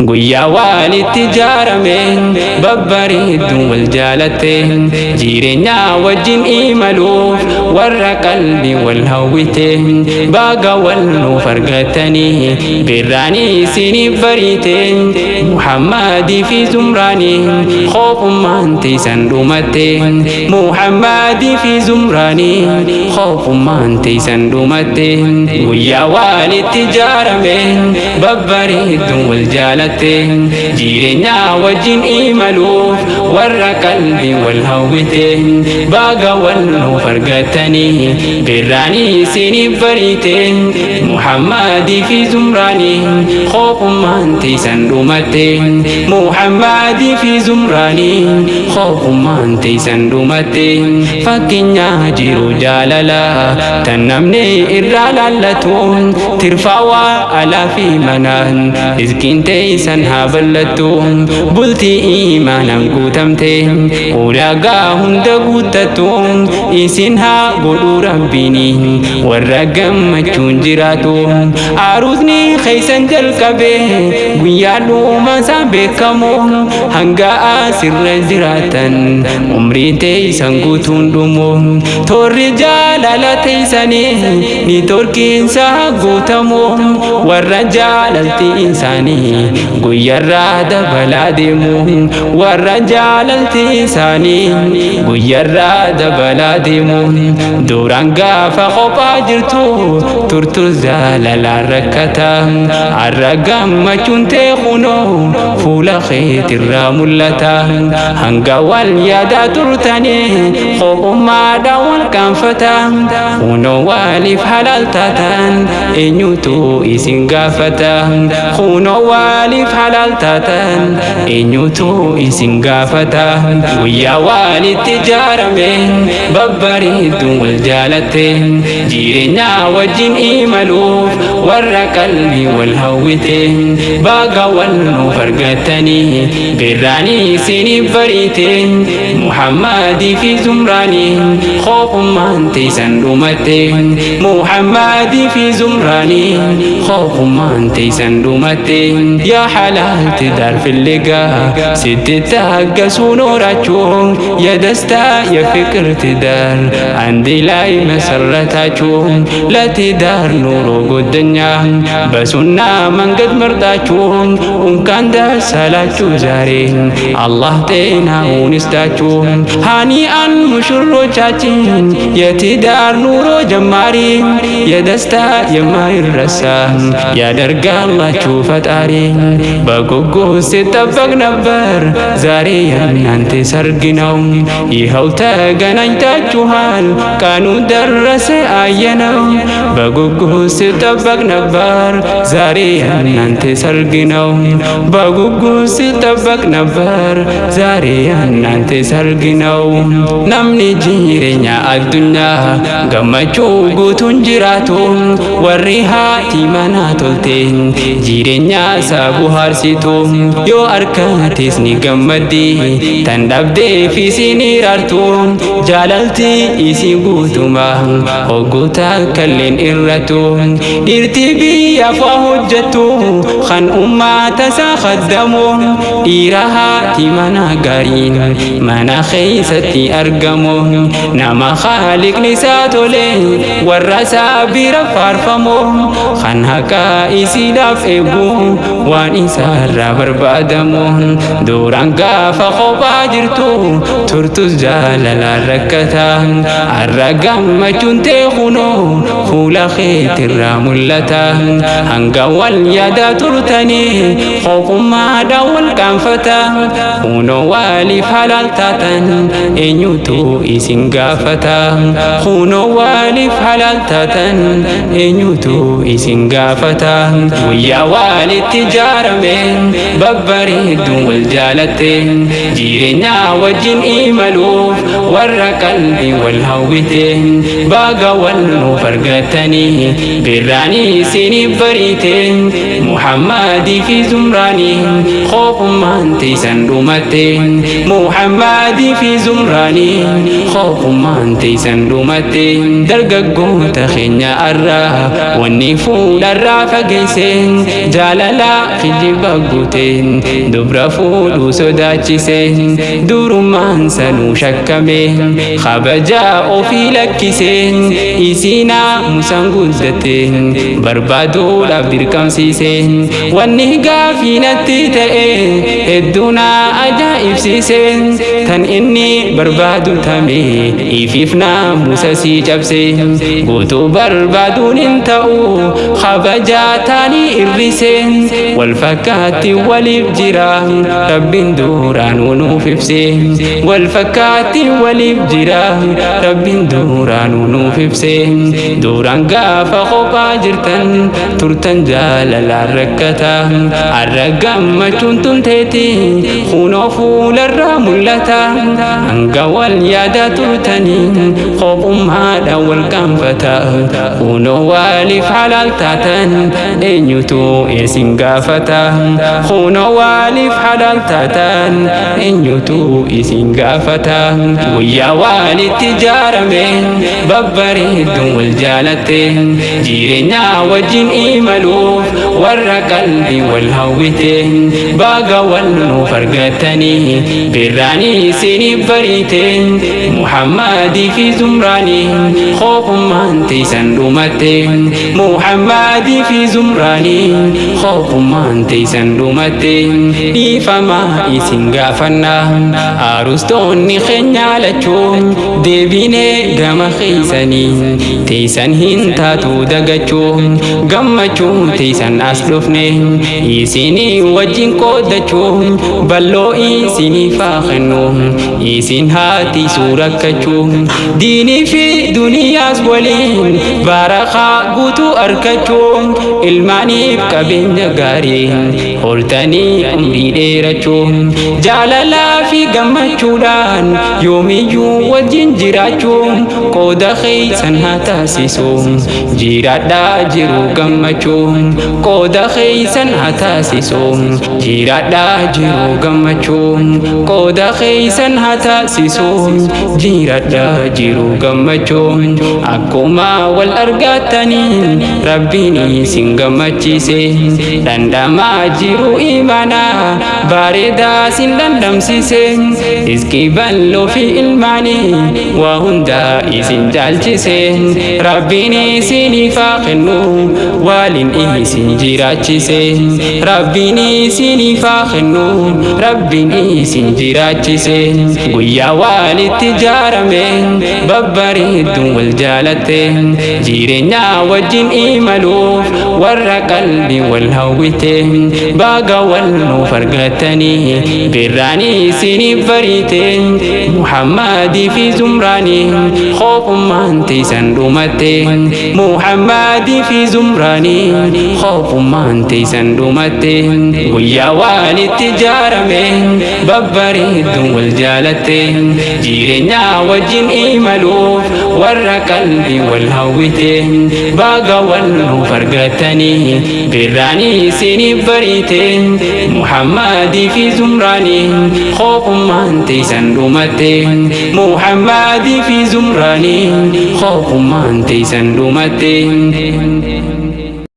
guyyaa walitti ijaarame babbareedduu wal jaalatte jireenya wajjin imaluuf warra qalbii wal hawwite baga wal nuuf argatanii birraanii isiniif bariite Muhammadii fi Zumraanii khoofummaan teessan dhumatte Muhammadii fi Zumraanii khoofummaan teessan dhumatte guyyaa walitti ijaarame babbareedduu wal jaalatte jireenya wajjin imaluuf warra qalbii wal hawwite baga wal nuuf argatanii birraanii isiniif bariite Muhammadii fi Zumraanii khoofummaan teessan dhumatte Muhammadii fi Zumraanii khoofummaan teessan dhumatte fakkeenya jiru jaalala tan namni irraa laallatu tirfaawaa alaa fi manaan rizqiin teessan haa bal'attu bultii iimaanaan guutamte ulaagaa hunda guuttattu isin haa godhu rabbiini warra gammachuun jiraatu aruusni keeysan jalqabe guyyaa dhumasaa beekamu hanga asirra jiraatan umrii teessan guutuun dhumu torri jaalala teessanii ni torkiinsa guutamu warra jaalalti isaanii guyyarraa dabalaa deemu warra jaalalti isaanii guyyarraa dabalaa deemu duraan gaafa qophaa jirtu turtus jaalalaan rakkata har'a gammachuun tee kunoo fuula keetirraa mul'ata hanga wal yaadaa turtanii qophummaadhaan wal qaanfata kunoo waliif halaal taatan eenyutu isin gaafata kunoo waliif halaal taatan eenyutu isin gaafata guyyaa walitti ijaarame babbareedduu wal jaalatte jireenya wajjin imaluuf warra qalbii wal hawwite baga wal nuuf argatanii birraanii isiniif bariite Muhammadii fi Zumraanii khoofummaan teessan dhumatte Muhammadii fi Zumraanii khoofummaan teessan dhumatte yaa halaalti darfilliga sitti taaggasuu nooraachuu yaa dastaa yaa fikirti dar andi ላይ መሰረታችሁ ለትዳር ኑሮ ጎደኛ በሱና መንገድ መርጣችሁ እንኳን ደስ አላችሁ ዛሬ አላህ ጤናውን ይስጣችሁ ሃኒአን ሙሽሮቻችን የትዳር ኑሮ ጀማሪ የደስታ የማይረሳ ያደርጋላችሁ ፈጣሪ በጉጉት ሲጠበቅ ነበር ዛሬ የእናንተ ሰርግ ነው ይኸው ተገናኝታችኋል ቀኑ ደረሰ አየነው በጉጉት ሲጠበቅ ነበር ዛሬ የእናንተ ሰርግ ነው በጉጉት ሲጠበቅ ነበር ዛሬ የእናንተ ሰርግ ነው namni jireenya addunyaa gammachuu guutuun jiraatu warri haati manaa tolte jireenya isaa bohaarsitu yoo arkates ni gammaddi tan dhabdeef isin hiraartu jaalalti isi guutuma hoggoota kalleen irratu dhirti biyya faa hojjettu kan ummata isaa khaddamu dhiira haati manaa gaariin mana keessatti argamu nama khaliqni isaa tole warra isaa bira faarfamu kan haqa isiidhaaf eegu waan isaarraa barbaadamu duraan gaafa qophaa jirtu turtus jaalalaan rakkata har'a gammachuun tee kunoo fuula keetirraa mul'ata hanga wal yaadaa turtanii qophummaadhaan wal qaanfata kunoo waliif halaal taatan eenyutu isin gaafata kunoo waliif halaal taatan eenyutu isin gaafata guyyaa walitti ijaarame babbareedduu wal jaalatte jireenya wajjin imaluuf warra qalbii wal hawwite baga wal nuuf argatanii birraanii isiniif bariite Muhammadii في زمراني خوف من تيسن رومتي محمد في زمراني خوف من تيسن رومتي درققو تخينيا الرا والنفول الرا فقيسين جاللا خجي بقوتين دبر فولو سوداتشيسين دور من سنو شكمين خبجاء في لكسين إسينا مسنقودتين بربادو لابدر كمسيسين والنهقا في نتيتين الدنا أجائب سيسين تن إني بربادو تمي إففنا مسسي جبسين قوتو بربادون انتو خبجاتاني إرسين والفكات والإبجرا رب دوران ونوففسين والفكات والإبجرا رب دوران ونوففسين دوران قافا خوبا جرتن ترتن جالل الركتا الرقم مجنتن تيتي خونو فول الراملتا انقا واليادا ترتني خوب هذا والقنفتا خونو والف حلال تاتن إنيوتو إسن قافتا خونو والف حلال تاتن إنيوتو إسن قافتا ويا والي التجارة من ببريد والجالتين جيرنا وجن إيمالوف ور قلبي والهوتين باقا والنو فرقتني براني سيني بريتين محمد في زمراني خوف من تيسن رومتين محمد في زمراني خوف من تيسن رومتين إفما إسن غافنا أرستوني خنيالتشون ديبيني غم خيساني تيسن هنتاتو دغچون غمچون تيسن أسلوفني إسيني وجين قودچون بلو إسيني فاخنون إسين هاتي سوركچون ديني في دنيا سبولين بارخا قوتو أركچون الماني بكبين غارين هولتاني أمري ديرچون جاللا في غمچودان يوميو وجين جراچون قود خيسن هاتاسيسون جيرادا جيرو غمچون قود خيسن هاتاسيسون جيرادا جيرو غمچون قود خيسن هاتاسيسون جيرادا جيرو غمچون أكوما والأرغاتني ربيني سنغمچيسين دندما جيرو إيمانا باردا سندندمسيسين إسكي بلو في الماني وهندا إسن جالچيسين ربيني سيني فاخنو والين إسن جيراچيسين ربيني سيني فاخنو ربيني إسن جيراچيسين قويا والي التجارة من ببريد والجالتين جيرنا وجن إيمالوف ور قلبي والهوتين باقا والنو فرقتني براني سيني بريتين محمد في زمراني خوف من تيسن رومتين محمد في زمراني خوف من تيسن رومتين ويا والي التجارة من ببريد والجالتين جيرنا وجن إيمالوف ور قلبي والهوتين باقا والنو فرقتني براني سيني بريتين محمد في زمراني خوف من تيسن رومتين محمد في زمراني خوف من تيسن رومتين